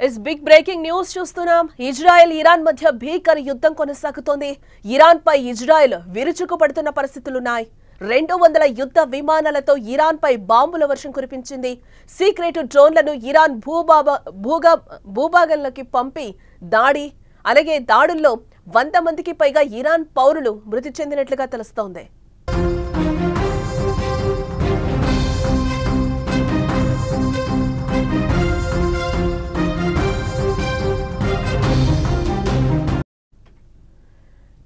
इस big breaking news చూస్తున్నాం Israel Iran మధ్య భీకర యుద్ధం కొనసాగుతోంది ఇరాన్ పై ఇజ్రాయెల్ విరుచుకుపడుతున్న పరిస్థితులున్నాయి 200 యుద్ధ విమానాలతో ఇరాన్ పై బాంబుల వర్షం కురిపించింది సీక్రెట్ డ్రోన్లను ఇరాన్ భూభాగంలోకి పంపి అలాగే దాడుల్లో 100 మందికి పైగా ఇరాన్ పౌరులు మృతి చెందినట్లుగా తెలుస్తోంది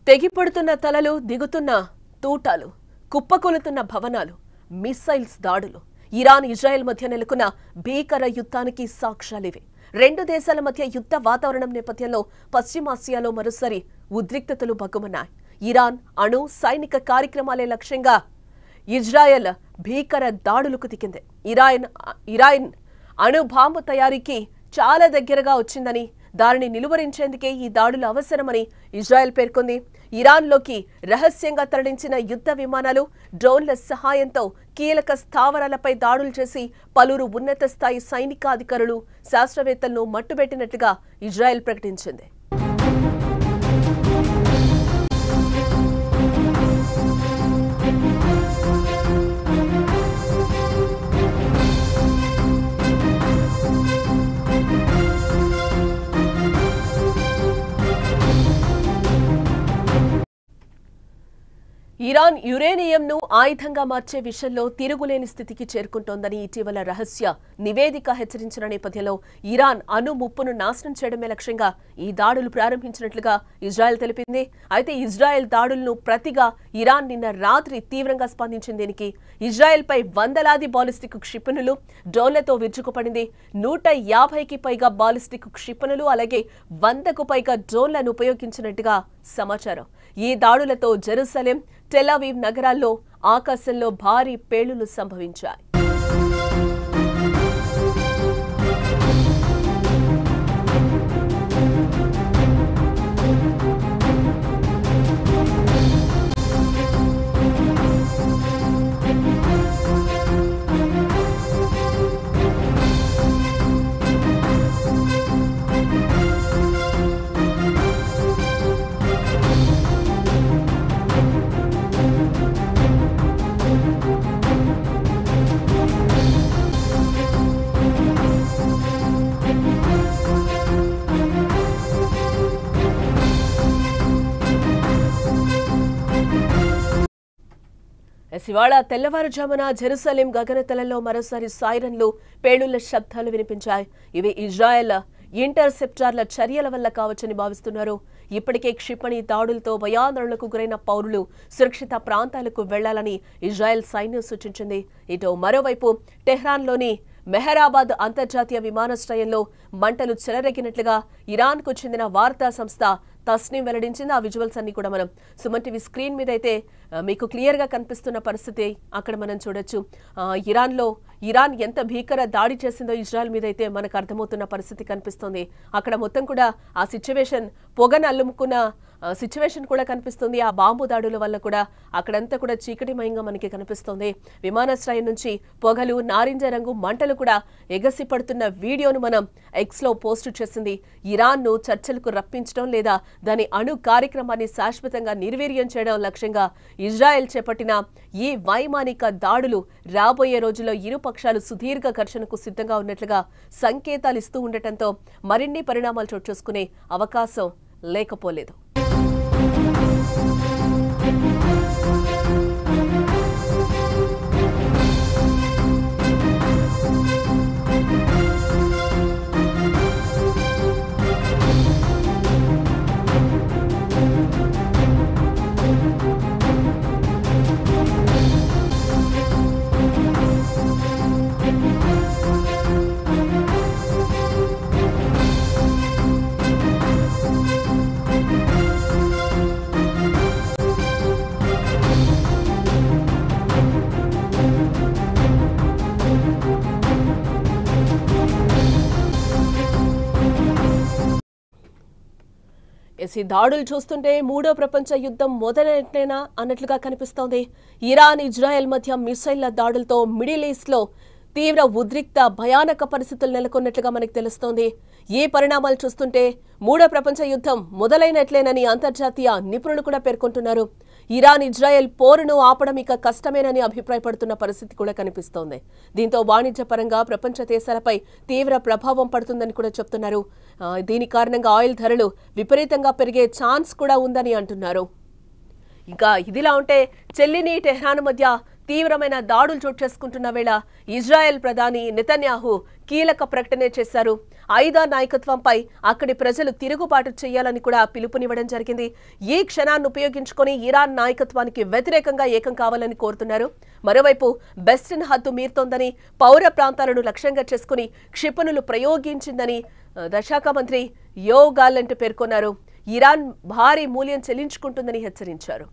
తెగిపడుతున్న తలలు దిగుతున్న తూటాలు కుప్పకొలుతున్న భవనాలు మిసైల్స్ దాడులు ఇరాన్ ఇజ్రాయెల్ మధ్య నెలకొన్న భీకర యుద్ధానికి సాక్ష్యాలివి రెండు దేశాల మధ్య యుద్ధ వాతావరణం నేపథ్యంలో పశ్చిమాసియాలో మరోసారి ఉద్రిక్తతలు భగ్గుమన్నాయి ఇరాన్ అణు సైనిక కార్యక్రమాలే లక్ష్యంగా ఇజ్రాయెల్ భీకర దాడులకు దిగింది ఇరాన్ అణు బాంబు తయారీకి చాలా దగ్గరగా వచ్చిందని దానిని నిలువరించేందుకే ఈ దాడులు అవసరమని ఇజ్రాయెల్ పేర్కొంది ఇరాన్లోకి రహస్యంగా తరలించిన యుద్ధ విమానాలు డ్రోన్ల సహాయంతో కీలక స్థావరాలపై దాడులు చేసి పలువురు ఉన్నత స్థాయి సైనికాధికారులు శాస్త్రవేత్తలను మట్టుబెట్టినట్లుగా ఇజ్రాయెల్ ప్రకటించింది ఇరాన్ యురేనియంను ఆయుధంగా మార్చే విషయంలో తిరుగులేని స్థితికి చేరుకుంటోందని ఇటీవల రహస్య నివేదిక హెచ్చరించిన నేపథ్యంలో ఇరాన్ అణు ముప్పును నాశనం చేయడమే లక్ష్యంగా ఈ దాడులు ప్రారంభించినట్లుగా ఇజ్రాయెల్ తెలిపింది అయితే ఇజ్రాయెల్ దాడులను ప్రతిగా ఇరాన్ నిన్న రాత్రి తీవ్రంగా స్పందించింది దీనికి ఇజ్రాయెల్పై వందలాది బాలిస్టిక్ క్షిపణులు డ్రోన్లతో విరుచుకుపడింది 150కి పైగా బాలిస్టిక్ క్షిపణులు అలాగే 100కు పైగా డ్రోన్లను ఉపయోగించినట్టుగా సమాచారం ఈ దాడులతో జెరూసలేం టెల్ అవీవ్ నగరాల్లో ఆకాశంలో భారీ పేలుళ్లు సంభవించాయి ఇవాళ తెల్లవారుజామున జెరూసలేం గగనతలంలో మరోసారి సైరన్లు పేలుళ్ల శబ్దాలు వినిపించాయి ఇవి ఇజ్రాయెల్ ఇంటర్సెప్టార్ల చర్యల వల్ల కావచ్చని భావిస్తున్నారు ఇప్పటికే క్షిపణి దాడులతో భయాందోళనకు గురైన పౌరులు సురక్షిత ప్రాంతాలకు వెళ్లాలని ఇజ్రాయెల్ సైన్యం సూచించింది ఇటు మరోవైపు టెహ్రాన్లోని మెహరాబాద్ అంతర్జాతీయ విమానాశ్రయంలో మంటలు చెలరేగినట్లుగా ఇరాన్కు చెందిన వార్తా సంస్థ తస్నీం వెల్లడించింది ఆ విజువల్స్ అన్ని కూడా మనం సుమన్ టీవీ స్క్రీన్ మీద అయితే మీకు క్లియర్ గా కనిపిస్తున్న పరిస్థితి అక్కడ మనం చూడొచ్చు ఇరాన్ ఎంత భీకర దాడి చేసిందో ఇజ్రాయెల్ మీద అయితే మనకు అర్థమవుతున్న పరిస్థితి కనిపిస్తుంది అక్కడ మొత్తం కూడా ఆ సిచ్యువేషన్ పొగను అల్లుముకున్న సిచ్యువేషన్ కూడా కనిపిస్తుంది ఆ బాంబు దాడుల వల్ల కూడా అక్కడంతా కూడా చీకటిమయంగా మనకి కనిపిస్తుంది విమానాశ్రయం నుంచి పొగలు నారింజ రంగు మంటలు కూడా ఎగసి పడుతున్న వీడియోను మనం ఎక్స్ లో పోస్ట్ చేసింది ఇరాన్ ను చర్చలకు రప్పించడం లేదా దాని అణు కార్యక్రమాన్ని శాశ్వతంగా నిర్వీర్యం చేయడం లక్ష్యంగా ఇజ్రాయెల్ చేపట్టిన ఈ వైమానిక దాడులు రాబోయే రోజుల్లో ఇరు పక్షాలు సుదీర్ఘ ఘర్షణకు సిద్ధంగా ఉన్నట్లుగా సంకేతాలు ఇస్తూ ఉండటంతో మరిన్ని పరిణామాలు చోటు చేసుకునే అవకాశం లేకపోలేదు ఈ దాడులు చూస్తుంటే మూడో ప్రపంచ యుద్ధం మొదలైనట్లేనా అన్నట్లుగా కనిపిస్తోంది ఇరాన్ ఇజ్రాయెల్ మధ్య మిసైళ్ల దాడులతో మిడిల్ ఈస్ట్ లో తీవ్ర ఉద్రిక్త భయానక పరిస్థితులు నెలకొన్నట్లుగా మనకు తెలుస్తోంది ఈ పరిణామాలు చూస్తుంటే మూడో ప్రపంచ యుద్ధం మొదలైనట్లేనని అంతర్జాతీయ నిపుణులు కూడా పేర్కొంటున్నారు. ఇరాన్ ఇజ్రాయెల్ పోరును ఆపడం ఇక కష్టమేనని అభిప్రాయపడుతున్న పరిస్థితి కూడా కనిపిస్తోంది. దీంతో వాణిజ్యపరంగా ప్రపంచ దేశాలపై తీవ్ర ప్రభావం పడుతుందని కూడా చెప్తున్నారు. దీని కారణంగా ఆయిల్ ధరలు విపరీతంగా పెరిగే ఛాన్స్ కూడా ఉందని అంటున్నారు. ఇంకా ఇదిలా ఉంటే చెల్లిని టెహ్రాన్ మధ్య తీవ్రమైన దాడులు చోటు చేసుకుంటున్న వేళ ఇజ్రాయెల్ ప్రధాని నెతన్యాహు కీలక ప్రకటన చేశారు. ఐదా నాయకత్వంపై అక్కడి ప్రజలు తిరుగుబాటు చేయాలని కూడా పిలుపునివ్వడం జరిగింది. ఈ క్షణాన్ని ఉపయోగించుకొని ఇరాన్ నాయకత్వానికి వ్యతిరేకంగా ఏకం కావాలని కోరుతున్నారు. మరోవైపు బెస్టిన్ హద్దు మీరుతోందని, పౌర ప్రాంతాలను లక్ష్యంగా చేసుకుని క్షిపణులు ప్రయోగించిందని దశాఖ మంత్రి యో గాలంట్ పేర్కొన్నారు. ఇరాన్ భారీ మూల్యం చెల్లించుకుంటుందని హెచ్చరించారు.